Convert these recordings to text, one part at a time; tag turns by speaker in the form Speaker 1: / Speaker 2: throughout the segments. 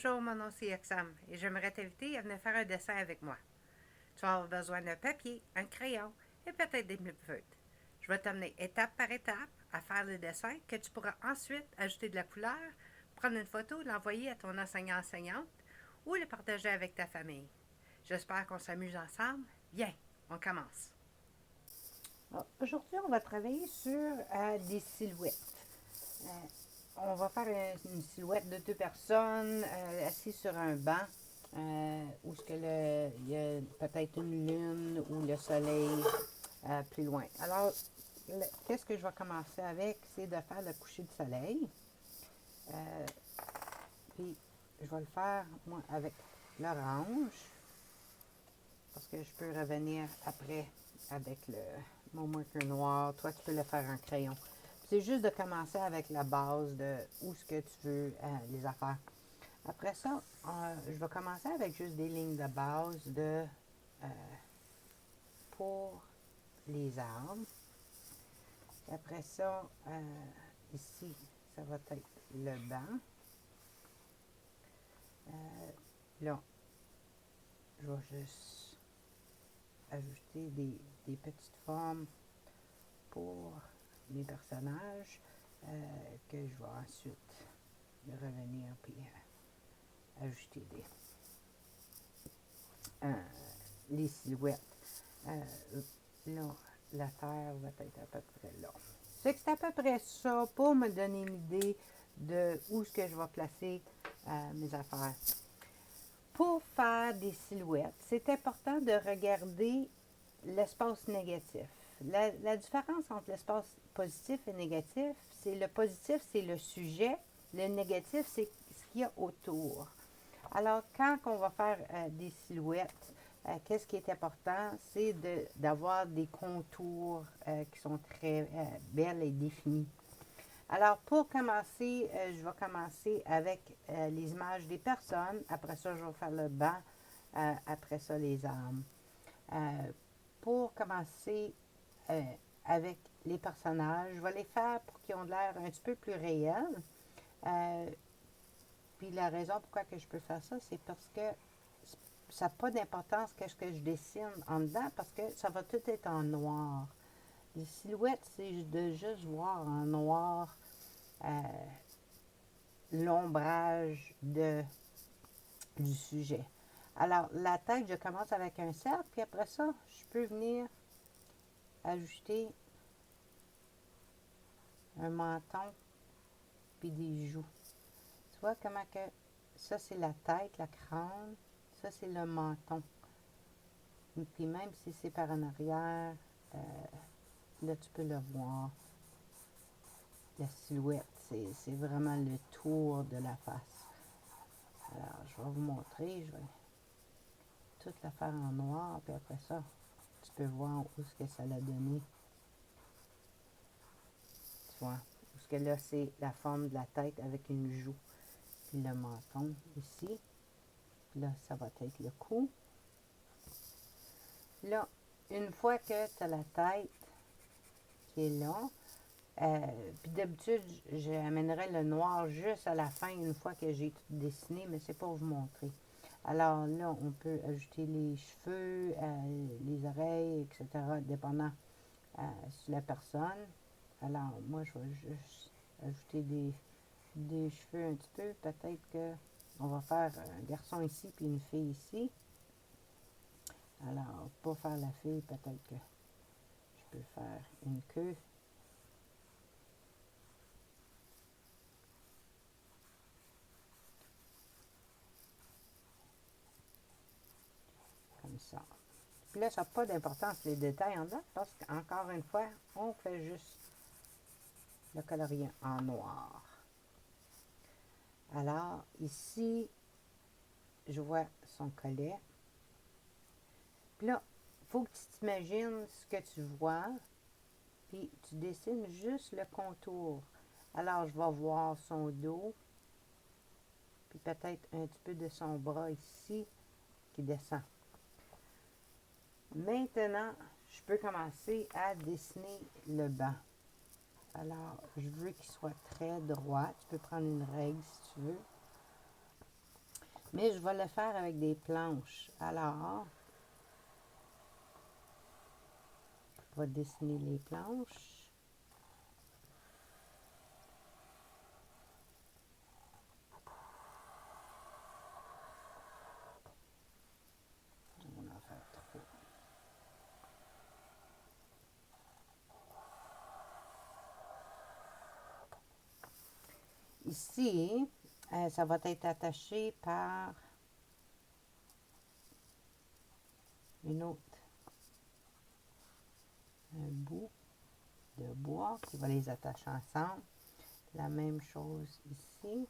Speaker 1: Bonjour, mon nom c'est Oxam et j'aimerais t'inviter à venir faire un dessin avec moi. Tu vas avoir besoin d'un papier, un crayon et peut-être des feutres. Je vais t'amener étape par étape à faire le dessin que tu pourras ensuite ajouter de la couleur, prendre une photo, l'envoyer à ton enseignant-enseignante ou le partager avec ta famille. J'espère qu'on s'amuse ensemble. Bien, on commence. Aujourd'hui, on va travailler sur des silhouettes. On va faire une silhouette de deux personnes assises sur un banc où il y a peut-être une lune ou le soleil plus loin. Alors, qu'est-ce que je vais commencer avec? C'est de faire le coucher de soleil. Puis, je vais le faire, moi, avec l'orange. Parce que je peux revenir après avec mon marqueur noir. Toi, tu peux le faire en crayon. C'est juste de commencer avec la base de où ce que tu veux les affaires. Après ça, je vais commencer avec juste des lignes de base pour les arbres. Après ça, ici, ça va être le banc. Là, je vais juste ajouter des petites formes pour mes personnages que je vais ensuite revenir puis ajouter les silhouettes. Là, la terre va être à peu près là. C'est que c'est à peu près ça pour me donner une idée de où est-ce que je vais placer mes affaires. Pour faire des silhouettes, c'est important de regarder l'espace négatif. La différence entre l'espace positif et négatif, c'est le positif, c'est le sujet, le négatif, c'est ce qu'il y a autour. Alors, quand on va faire des silhouettes, qu'est-ce qui est important? C'est d'avoir des contours qui sont très belles et définis. Alors, pour commencer, je vais commencer avec les images des personnes. Après ça, je vais faire le banc. Après ça, les arbres. Pour commencer avec les personnages, je vais les faire pour qu'ils aient l'air un petit peu plus réels. Puis la raison pourquoi que je peux faire ça, c'est parce que ça n'a pas d'importance qu'est-ce que je dessine en dedans, parce que ça va tout être en noir. Les silhouettes, c'est de juste voir en noir l'ombrage du sujet. Alors, la tête, je commence avec un cercle, puis après ça, je peux venir ajouter un menton, puis des joues. Tu vois comment que ça, c'est la tête, la crâne, ça, c'est le menton. Et puis même si c'est par en arrière, là, tu peux le voir. La silhouette, c'est vraiment le tour de la face. Alors, je vais vous montrer, je vais tout la faire en noir, puis après ça, tu peux voir où ce que ça l'a donné. Tu vois, parce que là, c'est la forme de la tête avec une joue. Puis le menton ici. Puis là, ça va être le cou. Là, une fois que tu as la tête qui est là, puis d'habitude, j'amènerais le noir juste à la fin, une fois que j'ai tout dessiné, mais c'est pour vous montrer. Alors là, on peut ajouter les cheveux, les oreilles, etc., dépendant sur la personne. Alors, moi, je vais juste ajouter des cheveux un petit peu. Peut-être que on va faire un garçon ici, puis une fille ici. Alors, pour faire la fille, peut-être que je peux faire une queue. Comme ça. Puis là, ça n'a pas d'importance les détails en dedans, parce qu'encore une fois, on fait juste le colorier en noir. Alors, ici, je vois son collet. Puis là, il faut que tu t'imagines ce que tu vois, puis tu dessines juste le contour. Alors, je vais voir son dos, puis peut-être un petit peu de son bras ici qui descend. Maintenant, je peux commencer à dessiner le banc. Alors, je veux qu'il soit très droit. Tu peux prendre une règle si tu veux. Mais je vais le faire avec des planches. Alors, je vais dessiner les planches. On va en faire trop. Ici, ça va être attaché par un bout de bois qui va les attacher ensemble. La même chose ici.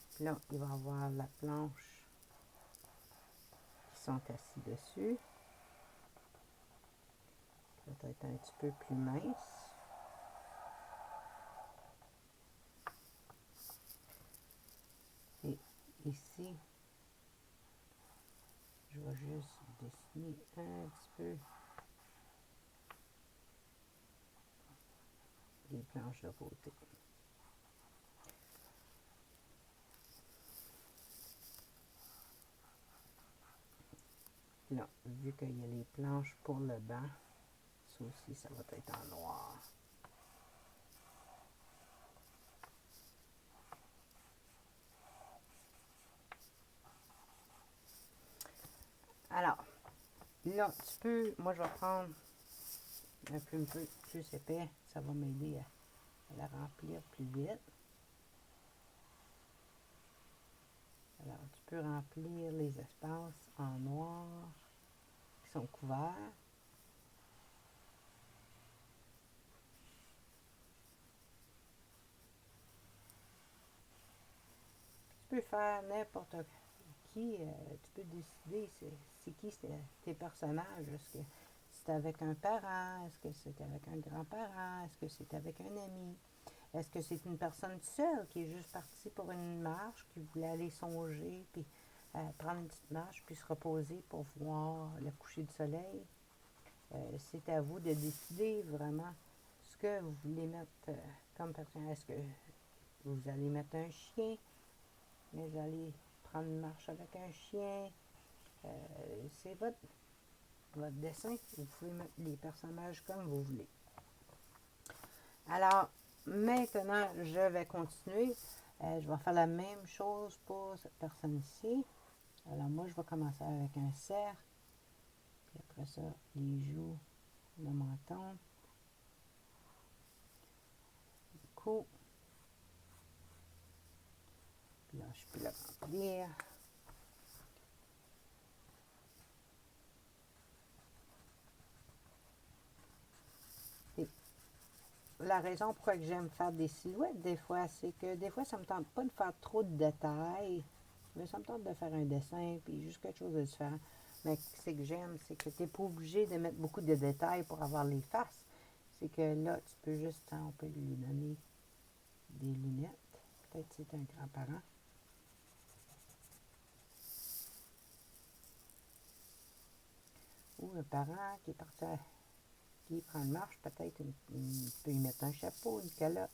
Speaker 1: Puis là, il va y avoir la planche qui sont assis dessus. Peut-être un petit peu plus mince. Et ici, je vais juste dessiner un petit peu les planches de côté. Là, vu qu'il y a les planches pour le banc, ça aussi, ça va être en noir. Alors, là, moi je vais prendre un peu plus épais, ça va m'aider à la remplir plus vite. Alors, tu peux remplir les espaces en noir qui sont couverts. Tu peux faire n'importe qui, tu peux décider c'est qui tes personnages. Est-ce que c'est avec un parent? Est-ce que c'est avec un grand-parent? Est-ce que c'est avec un ami? Est-ce que c'est une personne seule qui est juste partie pour une marche, qui voulait aller songer, puis prendre une petite marche, puis se reposer pour voir le coucher du soleil? C'est à vous de décider vraiment ce que vous voulez mettre comme personnage. Est-ce que vous allez mettre un chien? Vous allez prendre une marche avec un chien? C'est votre dessin. Vous pouvez mettre les personnages comme vous voulez. Alors, maintenant, je vais continuer. Je vais faire la même chose pour cette personne ici. Alors, moi, je vais commencer avec un cerf. Puis après ça, les joues, le menton, le cou. Puis là, je peux le remplir. Et la raison pourquoi j'aime faire des silhouettes des fois, c'est que des fois, ça ne me tente pas de faire trop de détails. Mais ça me tente de faire un dessin, puis juste quelque chose de différent. Mais ce que j'aime, c'est que tu n'es pas obligé de mettre beaucoup de détails pour avoir les faces. C'est que là, tu peux juste, on peut lui donner des lunettes. Peut-être c'est un grand-parent. Ou un parent qui est parti qui prend une marche, peut-être tu peux y mettre un chapeau, une calotte.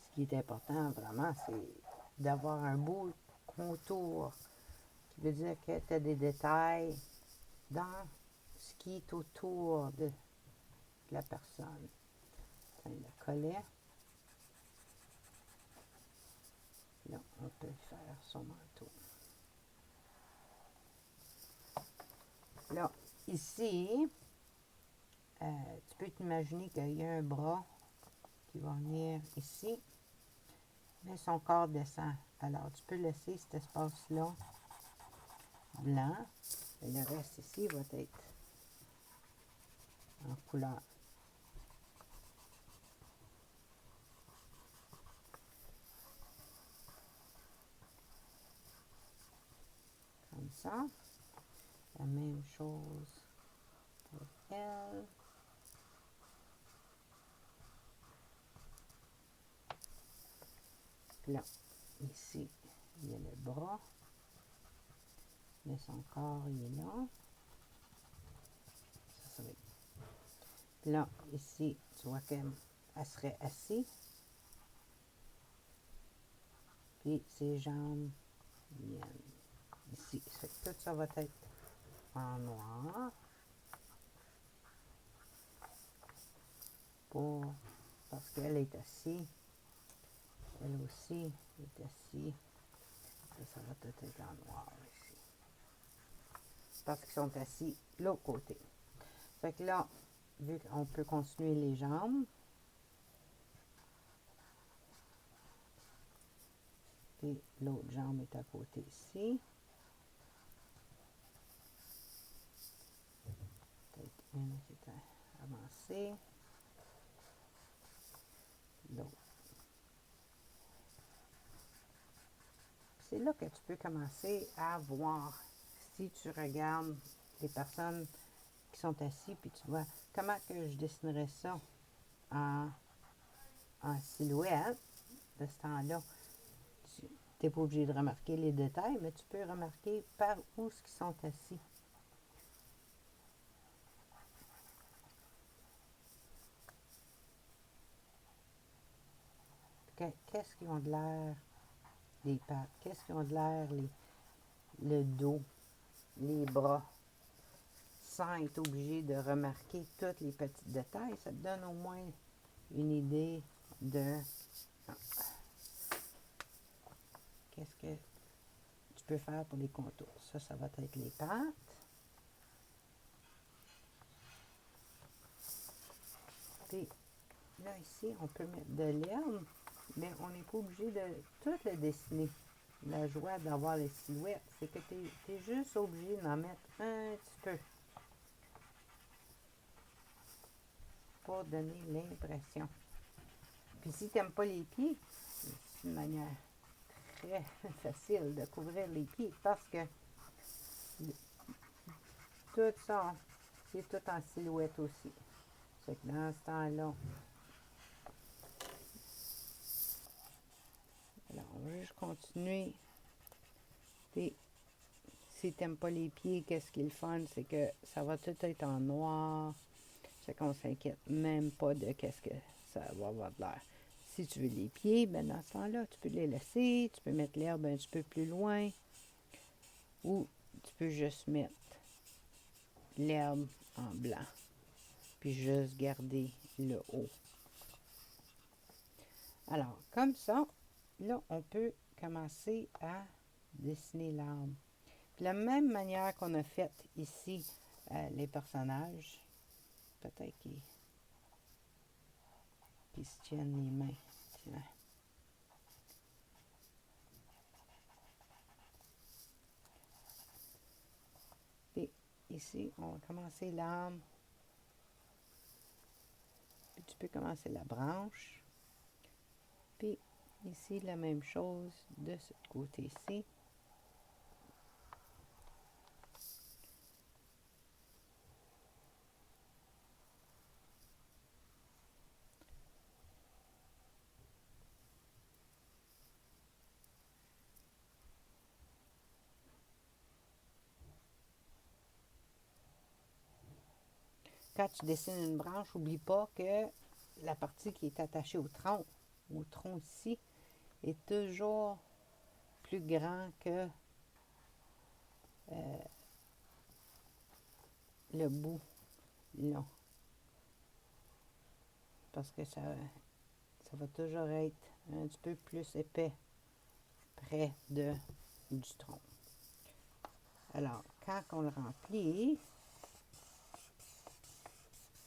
Speaker 1: Ce qui est important vraiment, c'est d'avoir un beau contour qui veut dire que tu as des détails dans ce qui est autour de la personne. Tiens, le collet. Là, on peut faire son manteau. Là, ici, tu peux t'imaginer qu'il y a un bras qui va venir ici, mais son corps descend. Alors, tu peux laisser cet espace-là blanc, et le reste ici va être en couleur. Comme ça. La même chose pour elle. Là, ici, il y a le bras, mais son corps, il est là. Ça va être Là, ici, tu vois qu'elle serait assise. Puis ses jambes viennent ici. Tout ça va être en noir. Parce qu'elle est assise. Elle aussi est assise. Ça va tout être en noir ici. Parce qu'ils sont assis de l'autre côté. Fait que là, vu qu'on peut continuer les jambes, puis l'autre jambe est à côté ici. Peut-être une qui est avancée. L'autre. C'est là que tu peux commencer à voir, si tu regardes les personnes qui sont assises, puis tu vois comment que je dessinerais ça en silhouette de ce temps-là. Tu n'es pas obligé de remarquer les détails, mais tu peux remarquer par où ils sont assis. Qu'est-ce qu'ils ont de l'air, les pattes? Qu'est-ce qu'ils ont de l'air, le dos, les bras? Sans être obligé de remarquer tous les petits détails, ça te donne au moins une idée de qu'est-ce que tu peux faire pour les contours. Ça va être les pattes. Puis là, ici, on peut mettre de l'herbe, mais on n'est pas obligé de tout le dessiner. La joie d'avoir les silhouettes, c'est que tu es juste obligé d'en mettre un petit peu pour donner l'impression. Puis si tu n'aimes pas les pieds, c'est une manière très facile de couvrir les pieds parce que tout ça, c'est tout en silhouette aussi. C'est que dans ce temps-là, alors, on va juste continuer. Puis, si tu n'aimes pas les pieds, qu'est-ce qui est le fun, c'est que ça va tout être en noir. C'est qu'on s'inquiète même pas de qu'est-ce que ça va avoir de l'air. Si tu veux les pieds, ben dans ce temps-là, tu peux les laisser. Tu peux mettre l'herbe un petit peu plus loin. Ou tu peux juste mettre l'herbe en blanc. Puis juste garder le haut. Alors, comme ça, là, on peut commencer à dessiner l'arbre. De la même manière qu'on a fait ici les personnages, peut-être qu'ils se tiennent les mains. Tiens. Puis ici, on va commencer l'arbre. Puis tu peux commencer la branche. Puis ici, la même chose de ce côté-ci. Quand tu dessines une branche, n'oublie pas que la partie qui est attachée au tronc ici, est toujours plus grand que le bout là. Parce que ça va toujours être un petit peu plus épais près du tronc. Alors, quand on le remplit,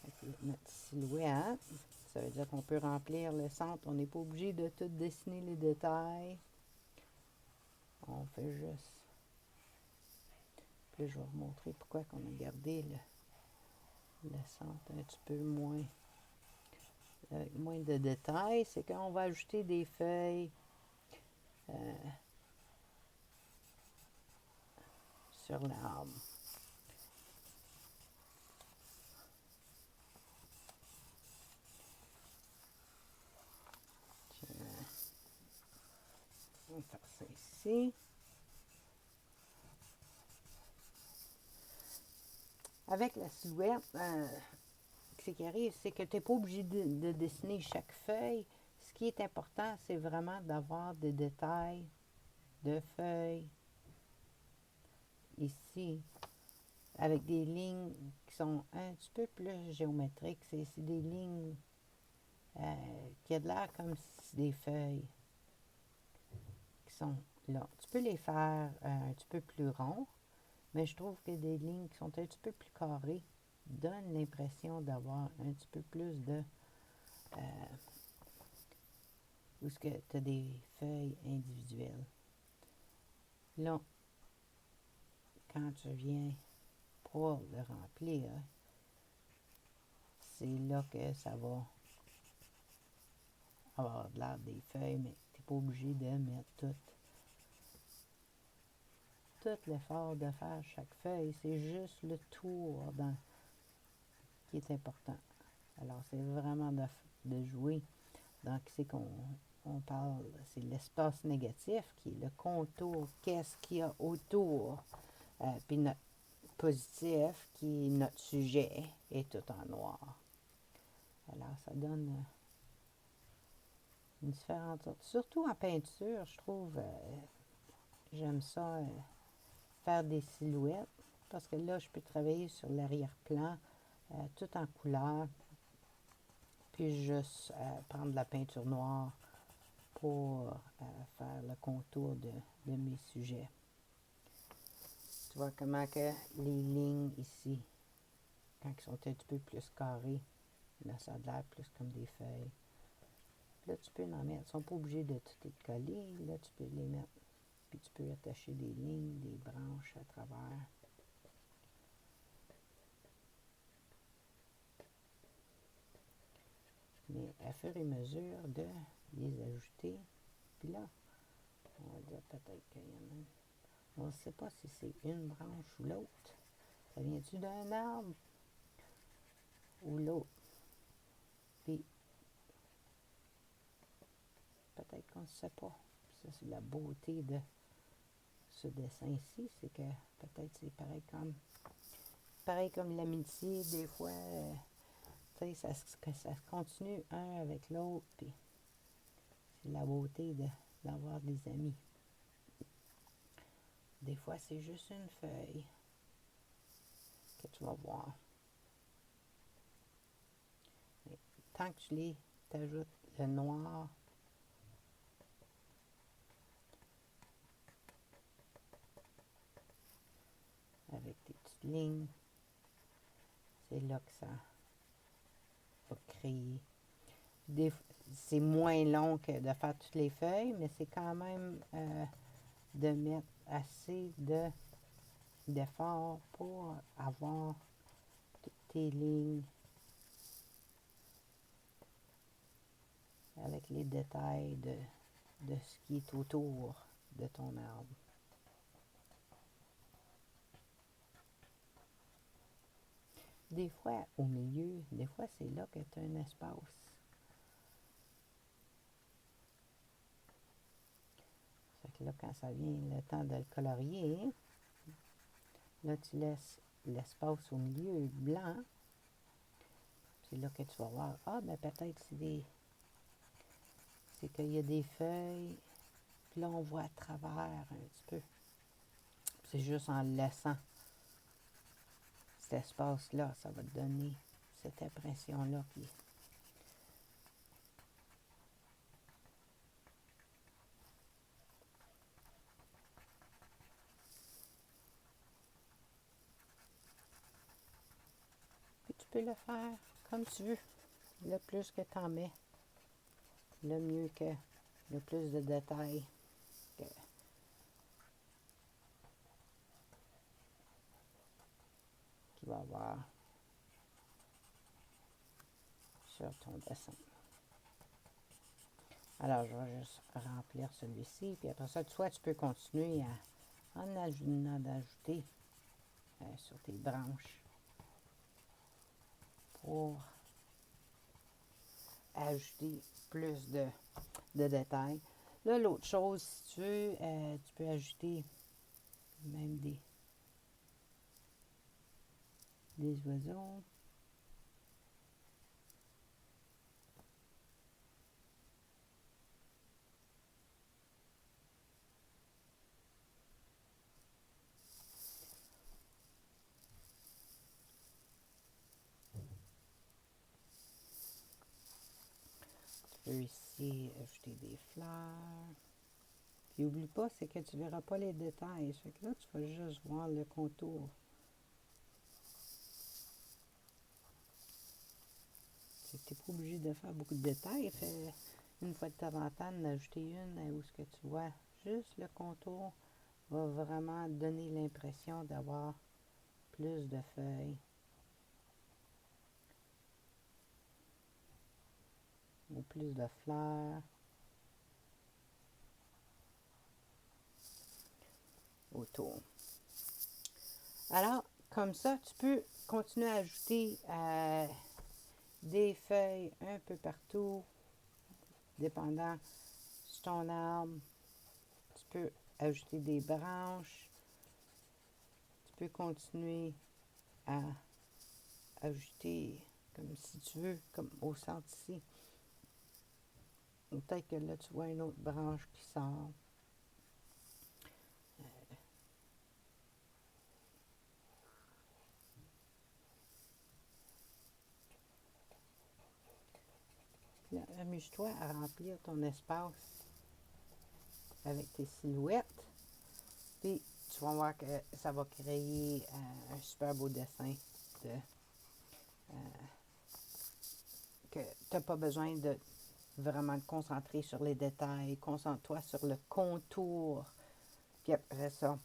Speaker 1: avec notre silhouette, ça veut dire qu'on peut remplir le centre. On n'est pas obligé de tout dessiner les détails. On fait juste. Puis je vais vous montrer pourquoi on a gardé le centre un petit peu moins, avec moins de détails. C'est qu'on va ajouter des feuilles sur l'arbre. On va faire ça ici. Avec la silhouette, ce qui arrive, c'est que tu n'es pas obligé de dessiner chaque feuille. Ce qui est important, c'est vraiment d'avoir des détails de feuilles ici, avec des lignes qui sont un petit peu plus géométriques. C'est des lignes qui a de l'air comme si des feuilles qui sont là. Tu peux les faire un petit peu plus ronds, mais je trouve que des lignes qui sont un petit peu plus carrées donnent l'impression d'avoir un petit peu plus de... où est-ce que tu as des feuilles individuelles. Là, quand tu viens pour le remplir, c'est là que ça va avoir de l'air des feuilles, mais tu n'es pas obligé de mettre tout l'effort de faire chaque feuille. C'est juste le tour qui est important. Alors, c'est vraiment de jouer dans ce qu'on parle. C'est l'espace négatif qui est le contour. Qu'est-ce qu'il y a autour? Puis notre positif, qui est notre sujet, est tout en noir. Alors, ça donne une différente sorte. Surtout en peinture, je trouve, j'aime ça, faire des silhouettes, parce que là, je peux travailler sur l'arrière-plan, tout en couleur, puis juste prendre de la peinture noire pour faire le contour de mes sujets. Tu vois comment que les lignes ici, quand elles sont un petit peu plus carrées, là, ça a l'air plus comme des feuilles. Là, tu peux en mettre. Ils ne sont pas obligés de tout être collés. Là, tu peux les mettre. Puis tu peux attacher des lignes, des branches à travers. Mais à fur et à mesure de les ajouter, puis là, on va dire peut-être qu'il y en a. On ne sait pas si c'est une branche ou l'autre. Ça vient-tu d'un arbre ou l'autre? Puis, peut-être qu'on ne sait pas. Ça, c'est la beauté de ce dessin ici, c'est que peut-être c'est pareil comme l'amitié, des fois, tu sais, ça se continue un avec l'autre, puis c'est la beauté d'avoir des amis. Des fois, c'est juste une feuille que tu vas voir. Mais tant que tu t'ajoutes le noir, avec des petites lignes, c'est là que ça va créer. C'est moins long que de faire toutes les feuilles, mais c'est quand même de mettre assez d'effort pour avoir toutes tes lignes avec les détails de ce qui est autour de ton arbre. Des fois, au milieu, des fois, c'est là que tu as un espace. Fait que là, quand ça vient le temps de le colorier, là, tu laisses l'espace au milieu blanc. C'est là que tu vas voir, ben peut-être c'est qu'il y a des feuilles, puis là, on voit à travers un petit peu. C'est juste en laissant cet espace-là, ça va te donner cette impression-là. Puis tu peux le faire comme tu veux. Le plus que tu en mets, le mieux que le plus de détails que tu vas avoir sur ton dessin. Alors, je vais juste remplir celui-ci, puis après ça, soit tu peux continuer à en ajouter sur tes branches pour ajouter plus de détails. Là, l'autre chose, si tu veux, tu peux ajouter même des oiseaux. peux ici ajouter des fleurs. Puis n'oublie pas, c'est que tu ne verras pas les détails. Fait que là, tu vas juste voir le contour. Tu n'es pas obligé de faire beaucoup de détails. Fait une fois de temps en temps, d'ajouter une où ce que tu vois juste le contour va vraiment donner l'impression d'avoir plus de feuilles. Ou plus de fleurs. Autour. Alors, comme ça, tu peux continuer à ajouter des feuilles un peu partout, dépendant de ton arbre. Tu peux ajouter des branches. Tu peux continuer à ajouter, comme si tu veux, comme au centre ici. Peut-être que là, tu vois une autre branche qui sort. Amuse-toi à remplir ton espace avec tes silhouettes. Puis tu vas voir que ça va créer un super beau dessin que tu n'as pas besoin de vraiment te concentrer sur les détails. Concentre-toi sur le contour. Puis après ça,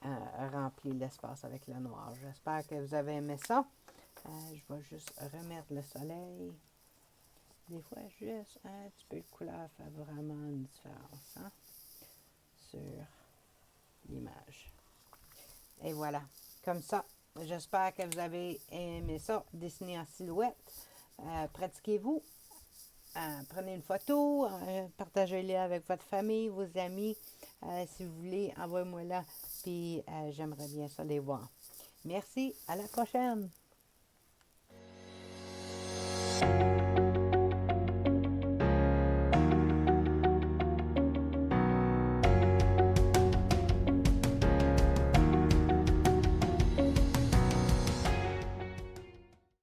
Speaker 1: remplis l'espace avec le noir. J'espère que vous avez aimé ça. Je vais juste remettre le soleil. Des fois, juste un petit peu de couleur fait vraiment une différence sur l'image. Et voilà, comme ça, j'espère que vous avez aimé ça, dessiner en silhouette. Pratiquez-vous. Prenez une photo, partagez-les avec votre famille, vos amis. Si vous voulez, envoyez-moi là, puis j'aimerais bien ça les voir. Merci, à la prochaine!